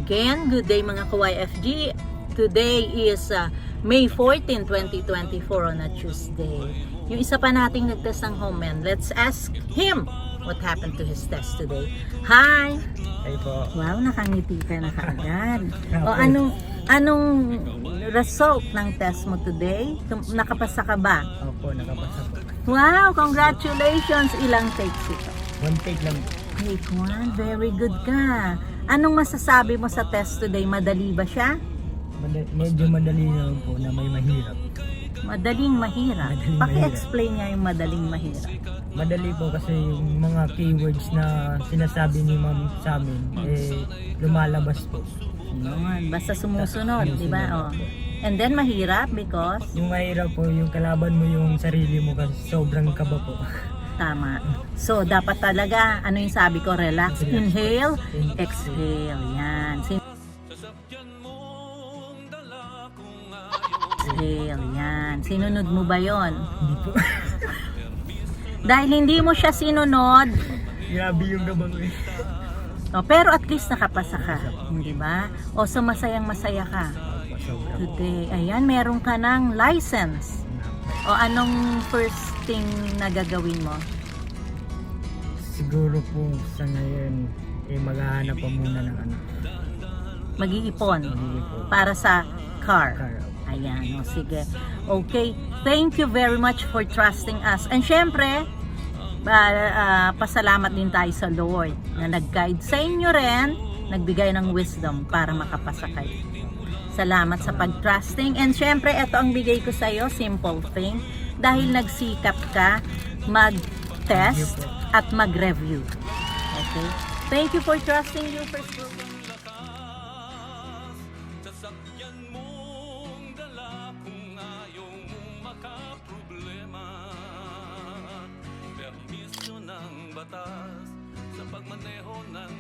Again, good day mga ka-YFG. Today is May 14, 2024 on a Tuesday. Yung isa pa nating nagtest ng Homeman, let's ask him what happened to his test today. Hi! Ay po. Wow, nakangiti ka na kaagad. O Okay. anong result ng test mo today? Nakapasa ka ba? Opo, nakapasa po. Wow, congratulations! Ilang takes ito? One take lang. Take one, very good ka. Anong masasabi mo sa test today? Madali ba siya? Medyo madali naman po na may mahirap. Madaling mahirap. Madaling Paki-explain nga yung madaling mahirap. Madali po kasi yung mga keywords na sinasabi ni ma'am sa amin, lumalabas po. Yun, basta sumusunod, di ba? Oh. Sumusunod po. And then mahirap because Yung mahirap po, yung kalaban mo yung sarili mo kasi sobrang kaba po. tama. So dapat talaga, ano yung sabi ko, relax, inhale, exhale. Yan. Exhale, yan. Sinunod mo ba yon? Hindi po. Dahil hindi mo siya sinunod, Grabe yung gabang eh. pero at least nakapasa ka, di ba? O so masayang masaya ka. Opo, sobra po. Today, ayan, meron ka ng license. O anong first thing na gagawin mo? Siguro po sa ngayon, maghahanap pa muna ng ano. Mag-iipon Mag-iipon. para sa car. Car. Ayan, o sige. Okay, thank you very much for trusting us. And syempre, pasalamat din tayo sa Lord na nag-guide sa inyo rin, nagbigay ng wisdom para makapasa kayo. Salamat sa pag-trusting. And syempre, ito ang bigay ko sa iyo, simple thing. Dahil nagsikap ka mag-test at mag-review. Okay? Thank you for trusting you first. Sasakyan mong dala kung ayaw mong makaproblema. Permisyo ng batas sa pagmaneho ng